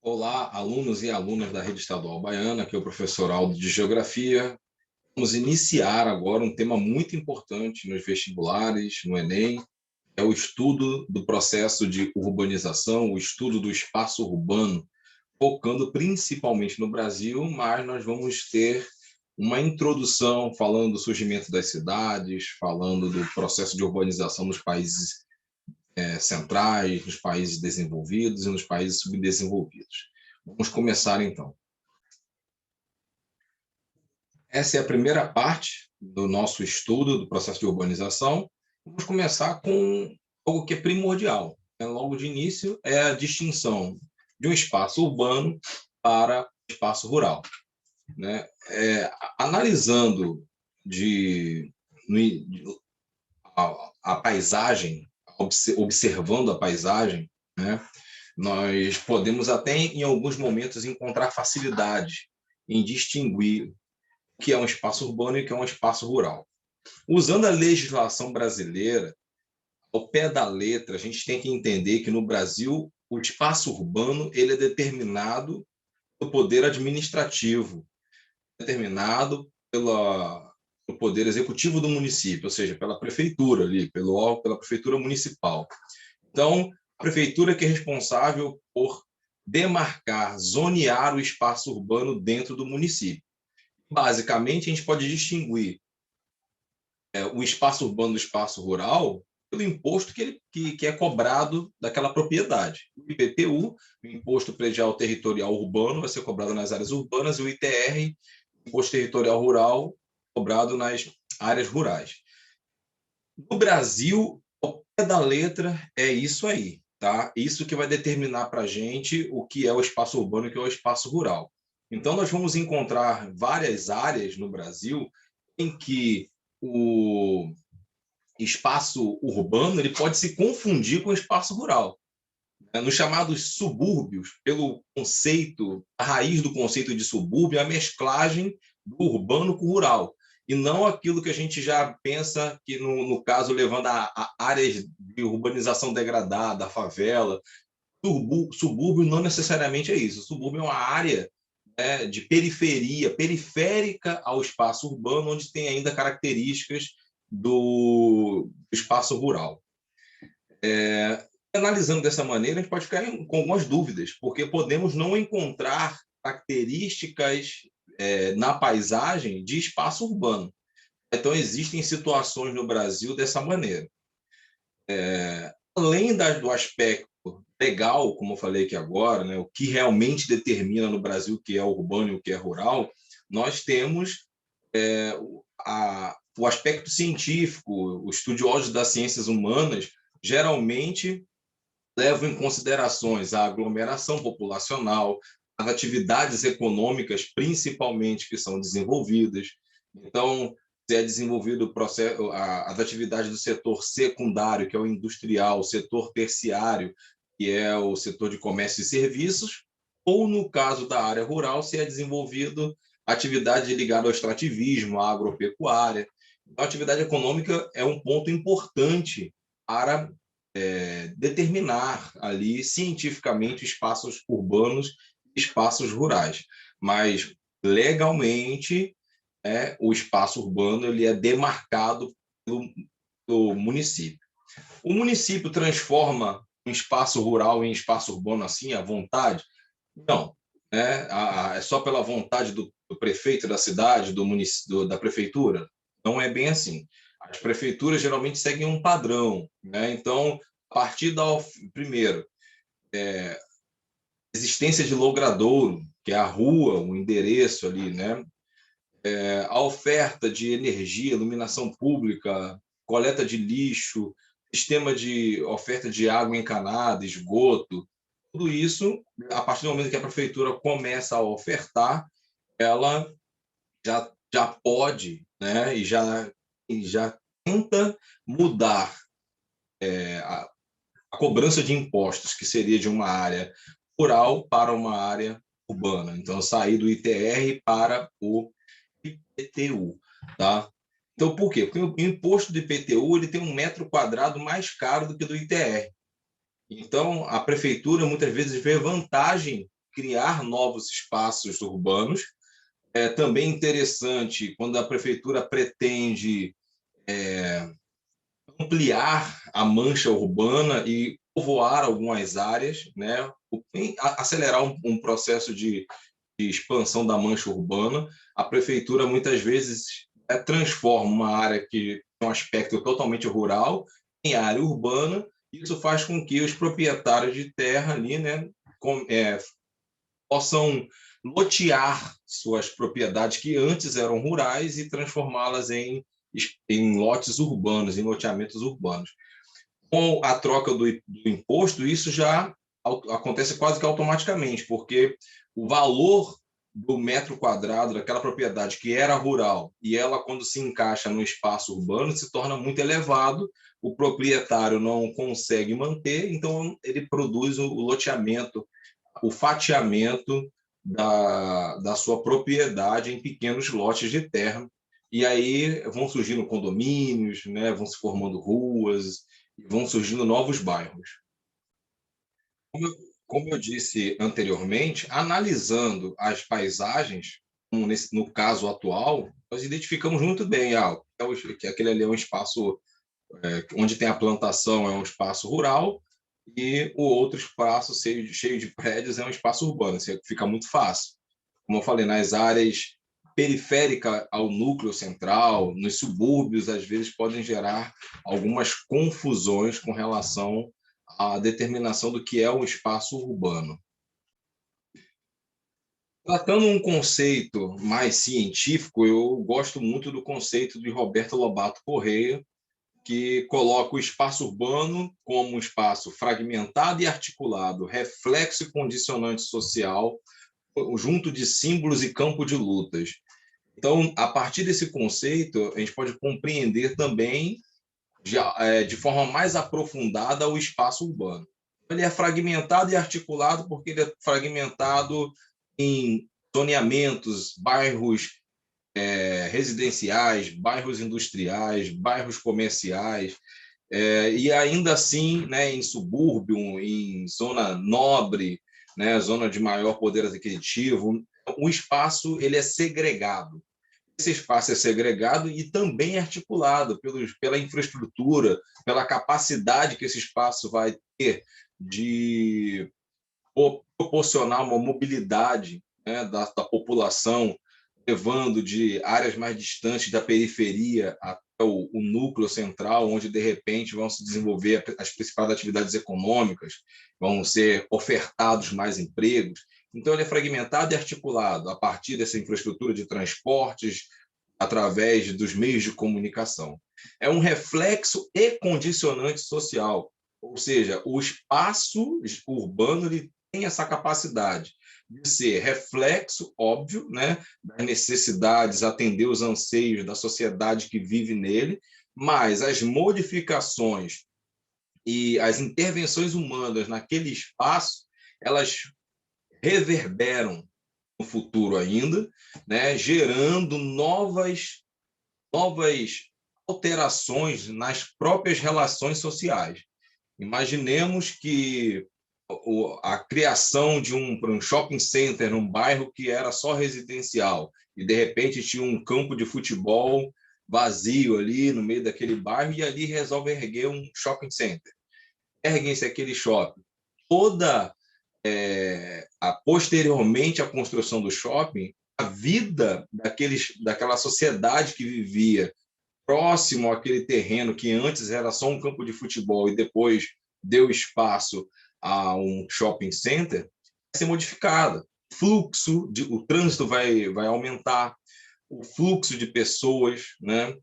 Olá, alunos e alunas da Rede Estadual Baiana, aqui é o professor Aldo de Geografia. Vamos iniciar agora um tema muito importante nos vestibulares, no Enem, é o estudo do processo de urbanização, o estudo do espaço urbano, focando principalmente no Brasil, mas nós vamos ter uma introdução falando do surgimento das cidades, falando do processo de urbanização nos países centrais, nos países desenvolvidos e nos países subdesenvolvidos. Vamos começar então. Essa é a primeira parte do nosso estudo do processo de urbanização. Vamos começar com algo que é primordial. Logo de início, é a distinção de um espaço urbano para espaço rural. Analisando a paisagem, observando a paisagem, nós podemos até, em alguns momentos, encontrar facilidade em distinguir o que é um espaço urbano e o que é um espaço rural. Usando a legislação brasileira, ao pé da letra, a gente tem que entender que no Brasil o espaço urbano ele é determinado pelo poder administrativo, determinado pelo poder executivo do município, ou seja, pela prefeitura ali, pela prefeitura municipal. Então, a prefeitura que é responsável por demarcar, zonear o espaço urbano dentro do município. Basicamente, a gente pode distinguir o espaço urbano do espaço rural pelo imposto que é cobrado daquela propriedade. O IPTU, o Imposto Predial Territorial Urbano, vai ser cobrado nas áreas urbanas, e o ITR, Imposto Territorial Rural, cobrado nas áreas rurais. No Brasil, ao pé da letra, é isso aí. Tá? Isso que vai determinar para a gente o que é o espaço urbano e o que é o espaço rural. Então, nós vamos encontrar várias áreas no Brasil em que o espaço urbano ele pode se confundir com o espaço rural. Nos chamados subúrbios, pelo conceito, a raiz do conceito de subúrbio é a mesclagem do urbano com o rural, e não aquilo que a gente já pensa que, no caso, levando a áreas de urbanização degradada, a favela. Subúrbio não necessariamente é isso. O subúrbio é uma área de periferia, periférica ao espaço urbano, onde tem ainda características do espaço rural. Analisando dessa maneira, a gente pode ficar com algumas dúvidas, porque podemos não encontrar características na paisagem de espaço urbano. Então, existem situações no Brasil dessa maneira. Além do aspecto legal, como eu falei aqui agora, o que realmente determina no Brasil o que é urbano e o que é rural, nós temos o aspecto científico. Os estudiosos das ciências humanas geralmente levam em considerações a aglomeração populacional, as atividades econômicas, principalmente, que são desenvolvidas. Então, se é desenvolvido o processo, as atividades do setor secundário, que é o industrial, o setor terciário, que é o setor de comércio e serviços, ou, no caso da área rural, se é desenvolvido atividade ligada ao extrativismo, à agropecuária. Então, a atividade econômica é um ponto importante para determinar ali cientificamente espaços urbanos e espaços rurais. Mas, legalmente, o espaço urbano ele é demarcado pelo município. O município transforma um espaço rural em espaço urbano assim, à vontade? Não. É só pela vontade do prefeito da cidade, do município, da prefeitura? Não é bem assim. As prefeituras geralmente seguem um padrão. Então, a partir primeiro, existência de logradouro, que é a rua, o endereço ali, a oferta de energia, iluminação pública, coleta de lixo, sistema de oferta de água encanada, esgoto, tudo isso, a partir do momento que a prefeitura começa a ofertar, ela já pode, e já tenta mudar a cobrança de impostos, que seria de uma área rural para uma área urbana. Então, sair do ITR para o IPTU. Tá? Então, por quê? Porque o imposto do IPTU ele tem um metro quadrado mais caro do que do ITR. Então, a prefeitura muitas vezes vê vantagem criar novos espaços urbanos. É também interessante quando a prefeitura pretende ampliar a mancha urbana e povoar algumas áreas, né? Acelerar um processo de expansão da mancha urbana. A prefeitura muitas vezes transforma uma área que tem um aspecto totalmente rural em área urbana. Isso faz com que os proprietários de terra ali, né, possam lotear suas propriedades que antes eram rurais e transformá-las em lotes urbanos, em loteamentos urbanos. Com a troca do imposto, isso já acontece quase que automaticamente, porque o valor do metro quadrado daquela propriedade que era rural e ela, quando se encaixa no espaço urbano, se torna muito elevado, o proprietário não consegue manter, então ele produz o loteamento, o fatiamento da sua propriedade em pequenos lotes de terra, e aí vão surgindo condomínios, né, vão se formando ruas, e vão surgindo novos bairros. Como eu disse anteriormente, analisando as paisagens, como no caso atual, nós identificamos muito bem que aquele ali é um espaço onde tem a plantação, é um espaço rural, e o outro espaço cheio de prédios é um espaço urbano. Isso fica muito fácil. Como eu falei, nas áreas periféricas ao núcleo central, nos subúrbios, às vezes podem gerar algumas confusões com relação à determinação do que é um espaço urbano. Tratando um conceito mais científico, eu gosto muito do conceito de Roberto Lobato Correia, que coloca o espaço urbano como um espaço fragmentado e articulado, reflexo e condicionante social, junto de símbolos e campo de lutas. Então, a partir desse conceito, a gente pode compreender também, de forma mais aprofundada, o espaço urbano. Ele é fragmentado e articulado porque ele é fragmentado em zoneamentos, bairros residenciais, bairros industriais, bairros comerciais, e ainda assim, né, em subúrbio, em zona nobre, né, zona de maior poder aquisitivo, o espaço ele é segregado. Esse espaço é segregado e também articulado pela infraestrutura, pela capacidade que esse espaço vai ter de proporcionar uma mobilidade, né, da população, levando de áreas mais distantes da periferia até o núcleo central, onde, de repente, vão se desenvolver as principais atividades econômicas, vão ser ofertados mais empregos. Então, ele é fragmentado e articulado a partir dessa infraestrutura de transportes, através dos meios de comunicação. É um reflexo e condicionante social, ou seja, o espaço urbano ele tem essa capacidade de ser reflexo, óbvio, né, das necessidades, atender os anseios da sociedade que vive nele, mas as modificações e as intervenções humanas naquele espaço, elas reverberam no futuro ainda, né, gerando novas alterações nas próprias relações sociais. Imaginemos que a criação de um shopping center num bairro que era só residencial e, de repente, tinha um campo de futebol vazio ali no meio daquele bairro e ali resolve erguer um shopping center. Erguem-se aquele shopping. Posteriormente à construção do shopping, a vida daquela sociedade que vivia próximo àquele terreno que antes era só um campo de futebol e depois deu espaço a um shopping center, vai ser modificada. O trânsito vai aumentar, o fluxo de pessoas, né?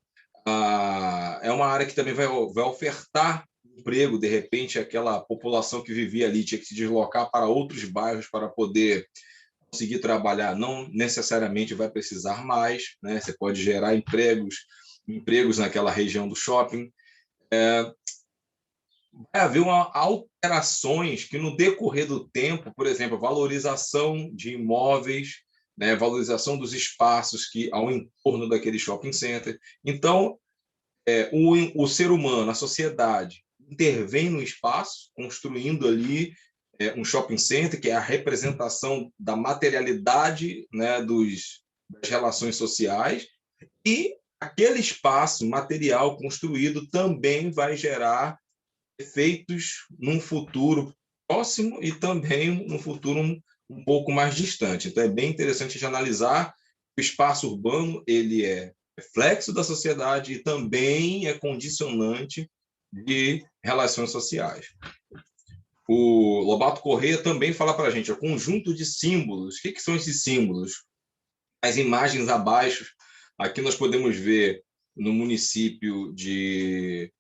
É uma área que também vai ofertar emprego, de repente, aquela população que vivia ali tinha que se deslocar para outros bairros para poder conseguir trabalhar, não necessariamente vai precisar mais, né? Você pode gerar empregos naquela região do shopping. Vai haver alterações que, no decorrer do tempo, por exemplo, valorização de imóveis, né? Valorização dos espaços ao entorno daquele shopping center. Então, o ser humano, a sociedade, intervém no espaço, construindo ali um shopping center, que é a representação da materialidade, né, das relações sociais, e aquele espaço material construído também vai gerar efeitos num futuro próximo e também num futuro um pouco mais distante. Então, é bem interessante de analisar que o espaço urbano ele é reflexo da sociedade e também é condicionante de relações sociais. O Lobato Corrêa também fala para a gente o conjunto de símbolos. O que são esses símbolos? As imagens abaixo, aqui nós podemos ver no município de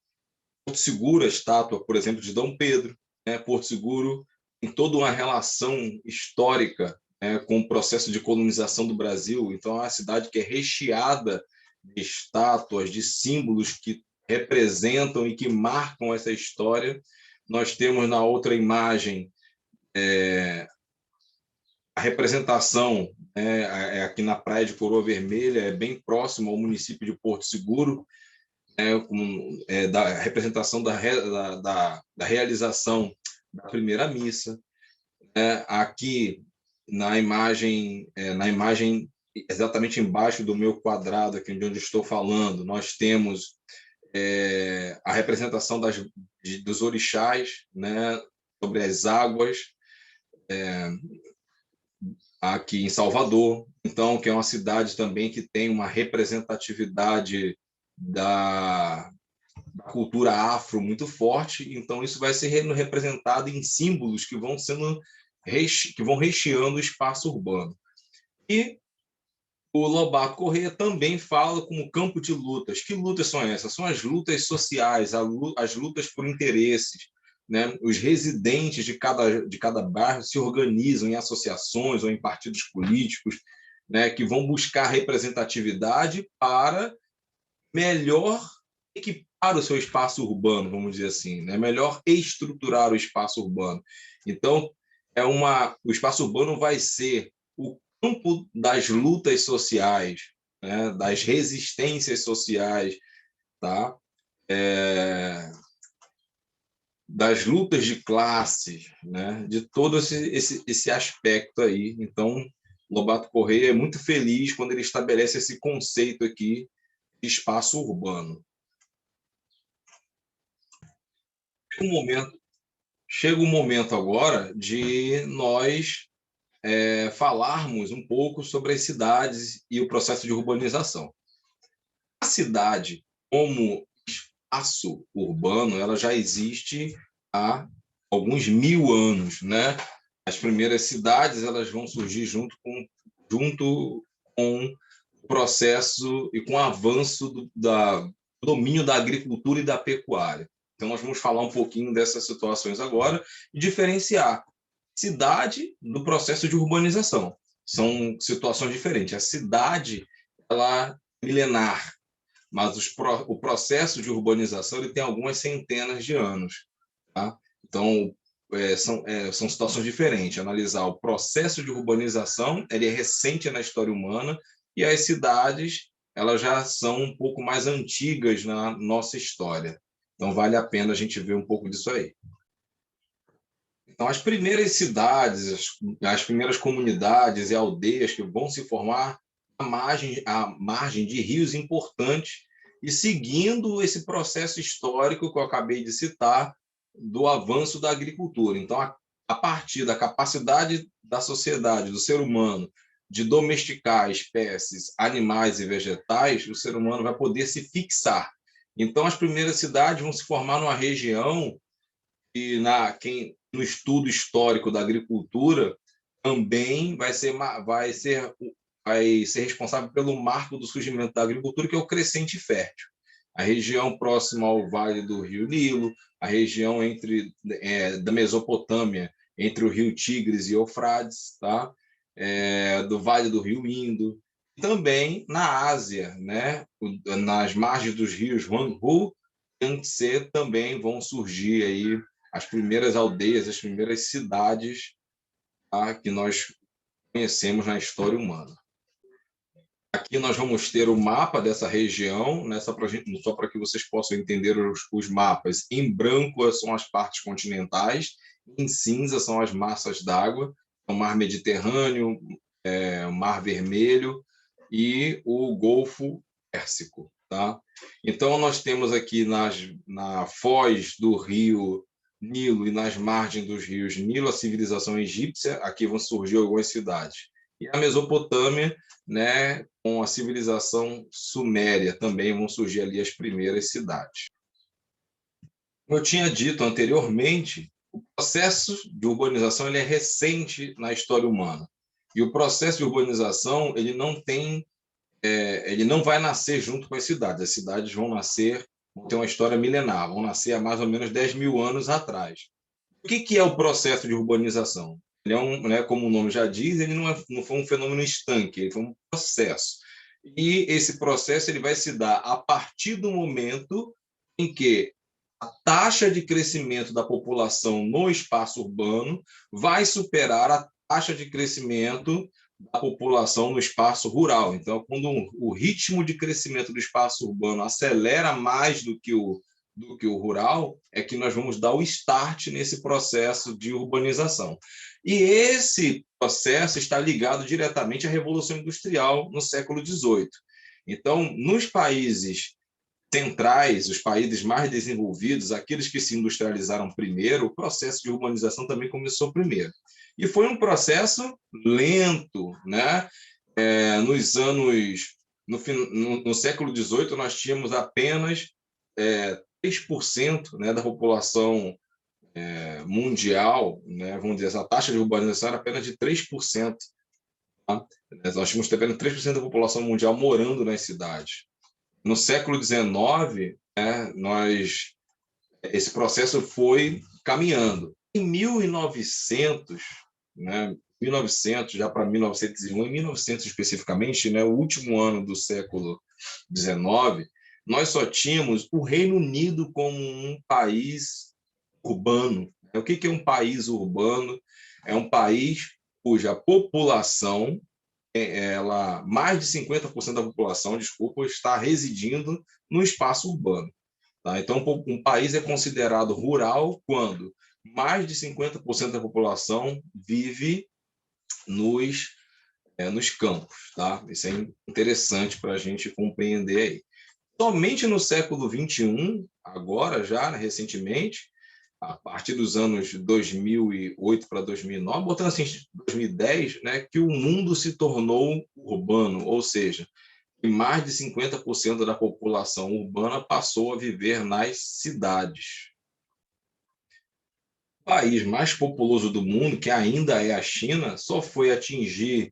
Porto Seguro, a estátua, por exemplo, de Dom Pedro. Né? Porto Seguro tem toda uma relação histórica, né, com o processo de colonização do Brasil. Então, é uma cidade que é recheada de estátuas, de símbolos que representam e que marcam essa história. Nós temos na outra imagem a representação, aqui na praia de Coroa Vermelha, é bem próximo ao município de Porto Seguro, da representação da realização da primeira missa. Aqui na imagem exatamente embaixo do meu quadrado, aqui de onde estou falando, nós temos a representação dos orixás, né, sobre as águas, aqui em Salvador, então, que é uma cidade também que tem uma representatividade da cultura afro muito forte, então isso vai ser representado em símbolos que vão recheando o espaço urbano. E o Lobato Corrêa também fala como campo de lutas. Que lutas são essas? São as lutas sociais, as lutas por interesses. Né? Os residentes de cada bairro se organizam em associações ou em partidos políticos, né, que vão buscar representatividade para melhor equipar o seu espaço urbano, vamos dizer assim, né? Melhor estruturar o espaço urbano. Então, o espaço urbano vai ser o campo das lutas sociais, né? Das resistências sociais, tá? Das lutas de classes, né? De todo esse aspecto aí. Então, Lobato Corrêa é muito feliz quando ele estabelece esse conceito aqui de espaço urbano. Chega o momento agora de nós falarmos um pouco sobre as cidades e o processo de urbanização. A cidade, como espaço urbano, ela já existe há alguns 1000 anos, né? As primeiras cidades elas vão surgir junto com o processo e com o avanço do domínio da agricultura e da pecuária. Então, nós vamos falar um pouquinho dessas situações agora e diferenciar cidade do processo de urbanização. São situações diferentes. A cidade ela é milenar, mas o processo de urbanização ele tem algumas centenas de anos. Tá? Então, são situações diferentes. Analisar o processo de urbanização, ele é recente na história humana, e as cidades elas já são um pouco mais antigas na nossa história. Então, vale a pena a gente ver um pouco disso aí. Então, as primeiras cidades, as primeiras comunidades e aldeias que vão se formar à margem de rios importantes e seguindo esse processo histórico que eu acabei de citar do avanço da agricultura. Então, a partir da capacidade da sociedade, do ser humano, de domesticar espécies, animais e vegetais, o ser humano vai poder se fixar. Então, as primeiras cidades vão se formar numa região e no estudo histórico da agricultura também vai ser responsável pelo marco do surgimento da agricultura, que é o crescente fértil. A região próxima ao Vale do Rio Nilo, a região da Mesopotâmia, entre o Rio Tigres e Eufrates, tá? Do Vale do Rio Indo, também na Ásia, né? Nas margens dos rios Huanghe e Yangtze também vão surgir aí as primeiras aldeias, as primeiras cidades, tá? Que nós conhecemos na história humana. Aqui nós vamos ter o mapa dessa região, né? Só para que vocês possam entender os mapas. Em branco são as partes continentais Em cinza são as massas d'água, o Mar Mediterrâneo, o Mar Vermelho e o Golfo Pérsico. Tá? Então, nós temos aqui na foz do rio Nilo e nas margens dos rios Nilo a civilização egípcia, aqui vão surgir algumas cidades. E a Mesopotâmia, né, com a civilização suméria, também vão surgir ali as primeiras cidades. Como eu tinha dito anteriormente, o processo de urbanização ele é recente na história humana. E o processo de urbanização ele não vai nascer junto com as cidades vão nascer, vão ter uma história milenar, vão nascer há mais ou menos 10 mil anos atrás. O que é o processo de urbanização? Ele é né, como o nome já diz, ele não foi um fenômeno estanque, ele foi um processo. E esse processo ele vai se dar a partir do momento em que a taxa de crescimento da população no espaço urbano vai superar a taxa de crescimento da população no espaço rural. Então, quando o ritmo de crescimento do espaço urbano acelera mais do que o rural, é que nós vamos dar o start nesse processo de urbanização. E esse processo está ligado diretamente à Revolução Industrial no século XVIII. Então, nos países centrais, os países mais desenvolvidos, aqueles que se industrializaram primeiro, o processo de urbanização também começou primeiro. E foi um processo lento, né? No século XVIII, nós tínhamos apenas 3%, né, da população mundial, né, vamos dizer, essa taxa de urbanização era apenas de 3%. Tá? Nós tínhamos apenas 3% da população mundial morando nas cidades. No século XIX, esse processo foi caminhando. Em 1900, né, 1900 já para 1901, em 1900 especificamente, né, o último ano do século XIX, nós só tínhamos o Reino Unido como um país urbano. O que é um país urbano? É um país cuja população, mais de 50% da população, está residindo no espaço urbano. Tá? Então, um país é considerado rural quando mais de 50% da população vive nos campos. Tá? Isso é interessante para a gente compreender aí. Somente no século XXI, agora já, né, recentemente, a partir dos anos 2008 para 2009, botando assim 2010, né, que o mundo se tornou urbano, ou seja, mais de 50% da população urbana passou a viver nas cidades. O país mais populoso do mundo, que ainda é a China, só foi atingir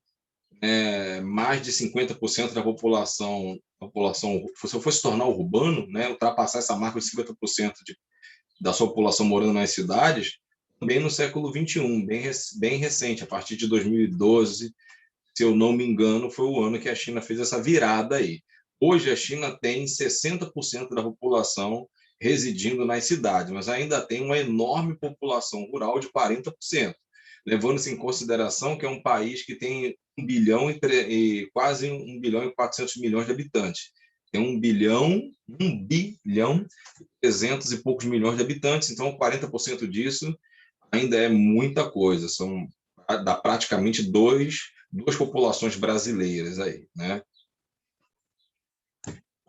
mais de 50% da população só foi se tornar urbano, né, ultrapassar essa marca de 50% da sua população morando nas cidades, também no século XXI, bem recente, a partir de 2012, se eu não me engano, foi o ano que a China fez essa virada aí. Hoje a China tem 60% da população residindo nas cidades, mas ainda tem uma enorme população rural de 40%, levando-se em consideração que é um país que tem 1 bilhão quase 1 bilhão e 400 milhões de habitantes. Tem 1 bilhão e 300 e poucos milhões de habitantes, então 40% disso ainda é muita coisa, dá praticamente duas populações brasileiras aí, né?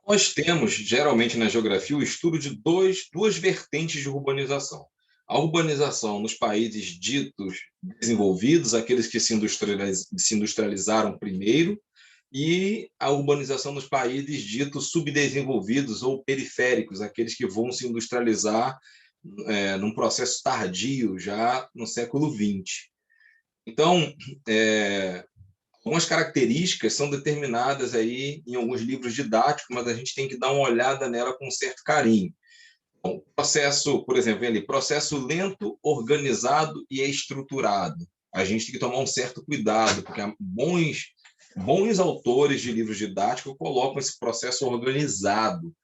Nós temos, geralmente na geografia, o estudo de duas vertentes de urbanização. A urbanização nos países ditos desenvolvidos, aqueles que se industrializaram primeiro, e a urbanização nos países ditos subdesenvolvidos ou periféricos, aqueles que vão se industrializar num processo tardio, já no século XX. Então, algumas características são determinadas aí em alguns livros didáticos, mas a gente tem que dar uma olhada nela com um certo carinho. Então, processo, por exemplo, ali, processo lento, organizado e estruturado. A gente tem que tomar um certo cuidado, porque bons autores de livros didáticos colocam esse processo organizado.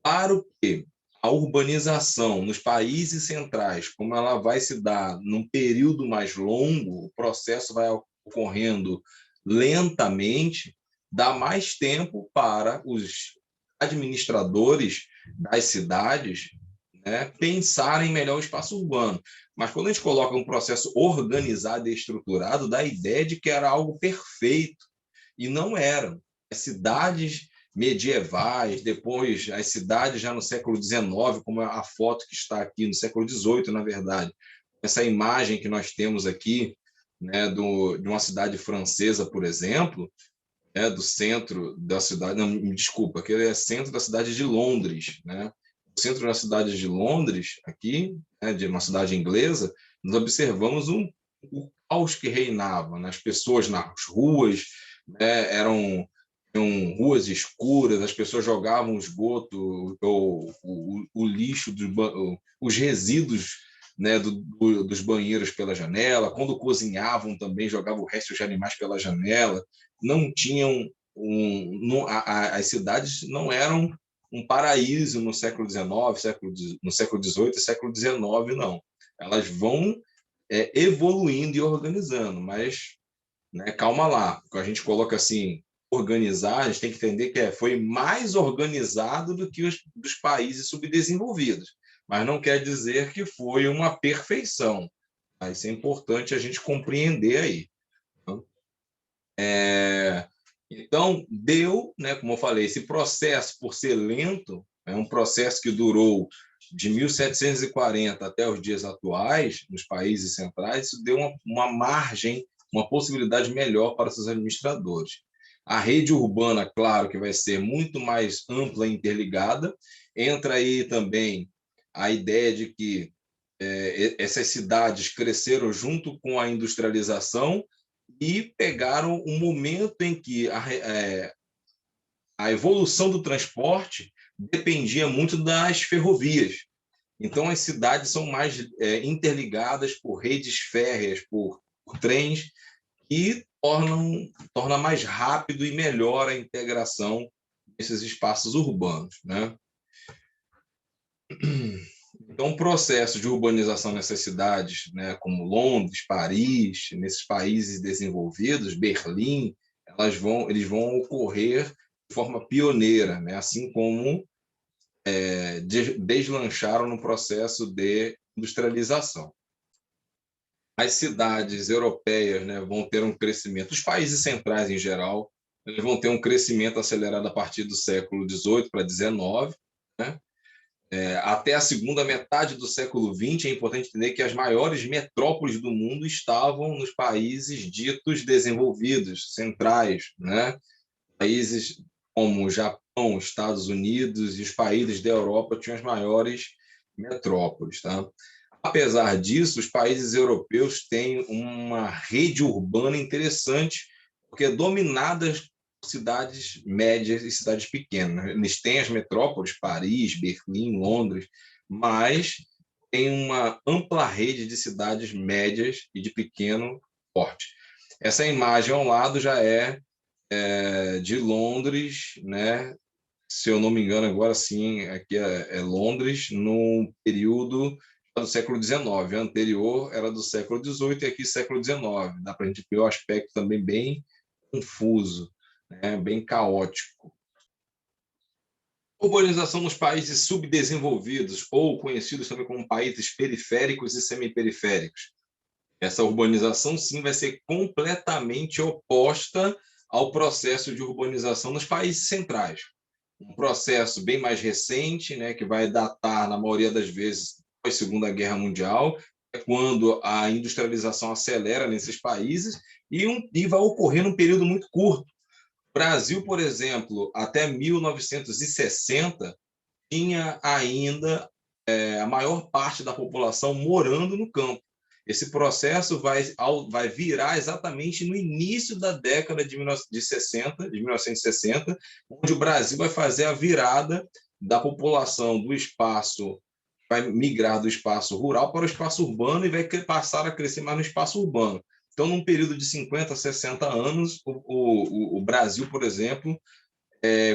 Claro que a urbanização nos países centrais, como ela vai se dar num período mais longo, o processo vai ocorrendo lentamente, dá mais tempo para os administradores das cidades, né, pensarem melhor o espaço urbano. Mas quando a gente coloca um processo organizado e estruturado, dá a ideia de que era algo perfeito, e não eram. As cidades medievais, depois as cidades já no século XIX, como a foto que está aqui no século XVIII, na verdade, essa imagem que nós temos aqui, né, de uma cidade francesa, por exemplo, do centro da cidade, não, me desculpa, que é centro da cidade de Londres, né? O centro da cidade de Londres, aqui, né, de uma cidade inglesa, nós observamos o caos que reinava, né? As pessoas nas ruas, né, eram ruas escuras, as pessoas jogavam o esgoto, o lixo, os resíduos, né, dos banheiros pela janela. Quando cozinhavam também jogavam o resto de animais pela janela. Não tinham as cidades não eram um paraíso no século XIX, no século XVIII e século XIX, não. Elas vão evoluindo e organizando, mas, né, calma lá. Quando a gente coloca assim, organizar, a gente tem que entender que foi mais organizado do que os dos países subdesenvolvidos, mas não quer dizer que foi uma perfeição. Isso é importante a gente compreender aí. Então, deu, né, como eu falei, esse processo, por ser lento, é um processo que durou de 1740 até os dias atuais, nos países centrais, isso deu uma margem, uma possibilidade melhor para os administradores. A rede urbana, claro, que vai ser muito mais ampla e interligada. Entra aí também a ideia de que essas cidades cresceram junto com a industrialização e pegaram um momento em que a evolução do transporte dependia muito das ferrovias. Então, as cidades são mais interligadas por redes férreas, por trens, e torna mais rápido e melhor a integração desses espaços urbanos, né? Então, o processo de urbanização nessas cidades, né, como Londres, Paris, nesses países desenvolvidos, Berlim, eles vão ocorrer de forma pioneira, né, assim como deslancharam no processo de industrialização. As cidades europeias, né, vão ter um crescimento, os países centrais em geral, eles vão ter um crescimento acelerado a partir do século XVIII para XIX, né? Até a segunda metade do século XX, é importante entender que as maiores metrópoles do mundo estavam nos países ditos desenvolvidos, centrais, né? Países como o Japão, Estados Unidos e os países da Europa tinham as maiores metrópoles, tá? Apesar disso, os países europeus têm uma rede urbana interessante, porque é dominada por cidades médias e cidades pequenas. Eles têm as metrópoles, Paris, Berlim, Londres, mas tem uma ampla rede de cidades médias e de pequeno porte. Essa imagem ao lado já de Londres, né? Se eu não me engano, agora sim, aqui é Londres, no período do século XIX. A anterior era do século XVIII e aqui século XIX. Dá para a gente ver o aspecto também bem confuso, né? Bem caótico. Urbanização nos países subdesenvolvidos, ou conhecidos também como países periféricos e semiperiféricos. Essa urbanização, sim, vai ser completamente oposta ao processo de urbanização nos países centrais. Um processo bem mais recente, né, que vai datar, na maioria das vezes, após a Segunda Guerra Mundial, é quando a industrialização acelera nesses países e vai ocorrer num período muito curto. O Brasil, por exemplo, até 1960, tinha ainda a maior parte da população morando no campo. Esse processo vai virar exatamente no início da década de 1960, onde o Brasil vai fazer a virada da população do espaço, vai migrar do espaço rural para o espaço urbano e vai passar a crescer mais no espaço urbano. Então, num período de 50, 60 anos, o Brasil, por exemplo,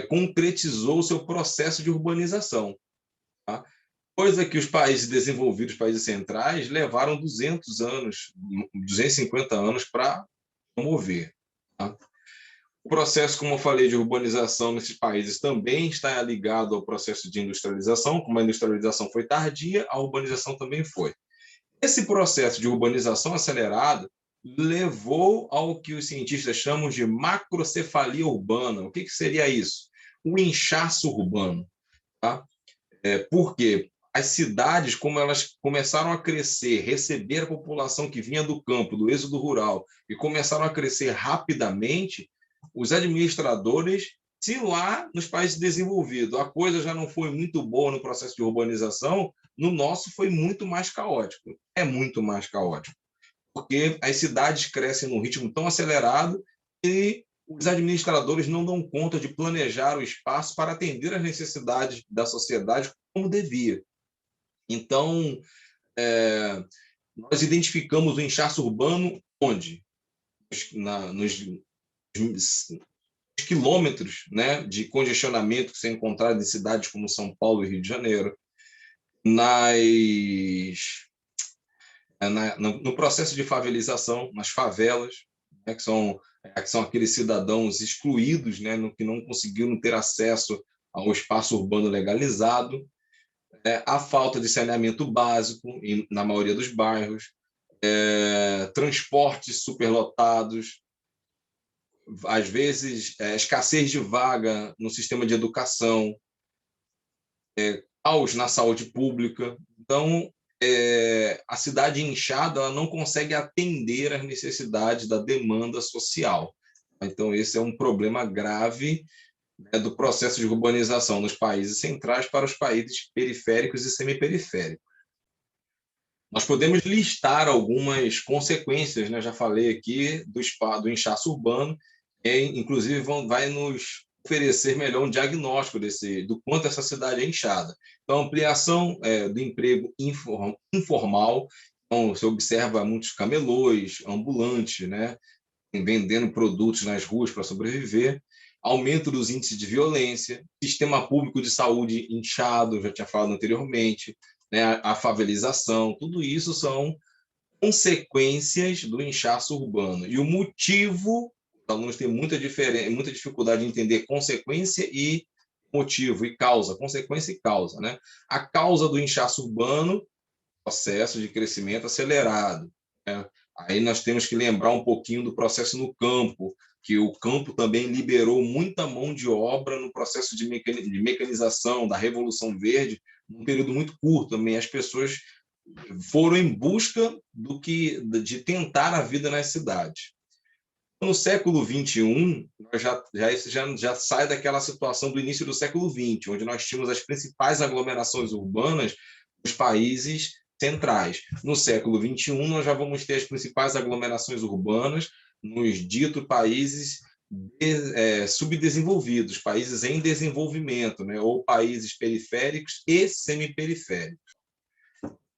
concretizou o seu processo de urbanização. Tá? Coisa que os países desenvolvidos, os países centrais, levaram 200 anos, 250 anos para promover. Tá? O processo, como eu falei, de urbanização nesses países também está ligado ao processo de industrialização. Como a industrialização foi tardia, a urbanização também foi. Esse processo de urbanização acelerada levou ao que os cientistas chamam de macrocefalia urbana. O que seria isso? O inchaço urbano. Tá? Por quê? As cidades, como elas começaram a crescer, receber a população que vinha do campo, do êxodo rural, e começaram a crescer rapidamente, os administradores, se lá nos países desenvolvidos a coisa já não foi muito boa no processo de urbanização, no nosso foi muito mais caótico. É muito mais caótico, porque as cidades crescem num ritmo tão acelerado e os administradores não dão conta de planejar o espaço para atender às necessidades da sociedade como devia. Então, nós identificamos o inchaço urbano onde? Nos quilômetros, né, de congestionamento que são encontrados em cidades como São Paulo e Rio de Janeiro, no processo de favelização, nas favelas, né, que são aqueles cidadãos excluídos, né, que não conseguiram ter acesso ao espaço urbano legalizado, a falta de saneamento básico na maioria dos bairros, transportes superlotados, às vezes escassez de vaga no sistema de educação, caos na saúde pública. Então, a cidade inchada ela não consegue atender às necessidades da demanda social. Então, esse é um problema grave, né, do processo de urbanização nos países centrais para os países periféricos e semiperiféricos. Nós podemos listar algumas consequências, né? Já falei aqui do inchaço urbano, que inclusive vai nos oferecer melhor um diagnóstico do quanto essa cidade é inchada. Então, ampliação do emprego informal, então você observa muitos camelôs, ambulantes, né? Vendendo produtos nas ruas para sobreviver, aumento dos índices de violência, sistema público de saúde inchado, já tinha falado anteriormente, né, a favelização, tudo isso são consequências do inchaço urbano. E o motivo, os alunos têm muita dificuldade de entender consequência e motivo, e causa, consequência e causa. Né? A causa do inchaço urbano, processo de crescimento acelerado. Né? Aí nós temos que lembrar um pouquinho do processo no campo, que o campo também liberou muita mão de obra no processo de mecanização, da Revolução Verde, num período muito curto também. As pessoas foram em busca de tentar a vida nas cidades. No século XXI, já sai daquela situação do início do século XX, onde nós tínhamos as principais aglomerações urbanas dos países centrais. No século XXI, nós já vamos ter as principais aglomerações urbanas nos ditos países subdesenvolvidos, países em desenvolvimento, né? Ou países periféricos e semiperiféricos.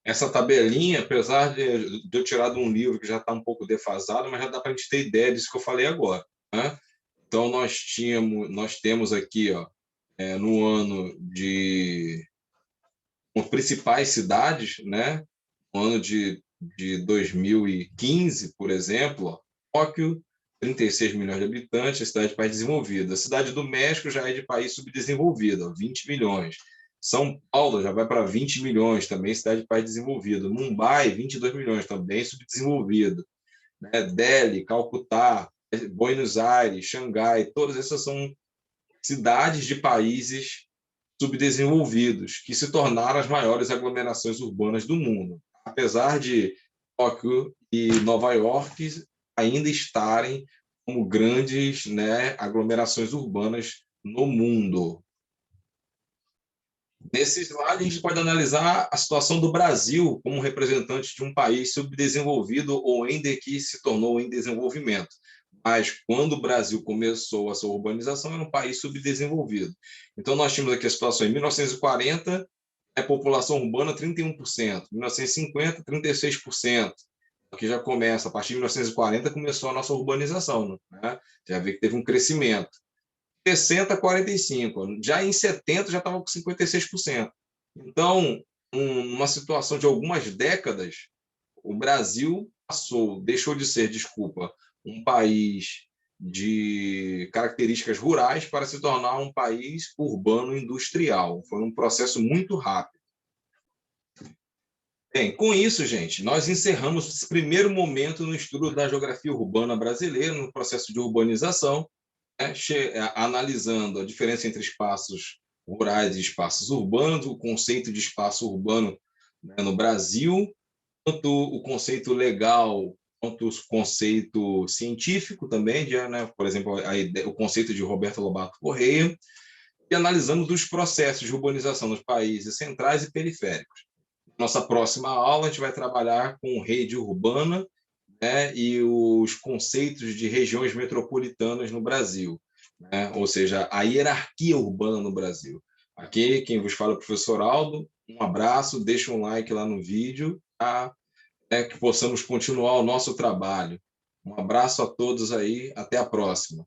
Essa tabelinha, apesar de eu tirar de um livro que já está um pouco defasado, mas já dá para a gente ter ideia disso que eu falei agora. Né? Então, nós temos aqui, ó, no ano de as principais cidades, né? No ano de 2015, por exemplo, ó, Tóquio, 36 milhões de habitantes, cidade de país desenvolvido. A cidade do México já é de país subdesenvolvido, 20 milhões. São Paulo já vai para 20 milhões, também cidade de país desenvolvido. Mumbai, 22 milhões, também subdesenvolvido. Né? Delhi, Calcutá, Buenos Aires, Xangai, todas essas são cidades de países subdesenvolvidos, que se tornaram as maiores aglomerações urbanas do mundo. Apesar de Tóquio e Nova York ainda estarem como grandes, né, aglomerações urbanas no mundo. Nesse slide, a gente pode analisar a situação do Brasil como representante de um país subdesenvolvido ou ainda que se tornou em desenvolvimento. Mas quando o Brasil começou a sua urbanização, era um país subdesenvolvido. Então, nós tínhamos aqui a situação em 1940, a população urbana 31%, 1950, 36%. Que já começa, a partir de 1940, começou a nossa urbanização. Né? Já vê que teve um crescimento. 60, 45. Já em 70 já estava com 56%. Então, numa situação de algumas décadas, o Brasil deixou de ser, desculpa, um país de características rurais para se tornar um país urbano industrial. Foi um processo muito rápido. Bem, com isso, gente, nós encerramos esse primeiro momento no estudo da geografia urbana brasileira, no processo de urbanização, né, analisando a diferença entre espaços rurais e espaços urbanos, o conceito de espaço urbano, né, no Brasil, tanto o conceito legal quanto o conceito científico também, né, por exemplo, o conceito de Roberto Lobato Correia, e analisamos os processos de urbanização nos países centrais e periféricos. Nossa próxima aula, a gente vai trabalhar com rede urbana, né, e os conceitos de regiões metropolitanas no Brasil, né, ou seja, a hierarquia urbana no Brasil. Aqui, quem vos fala é o professor Aldo. Um abraço, deixa um like lá no vídeo, tá? Que possamos continuar o nosso trabalho. Um abraço a todos aí, até a próxima.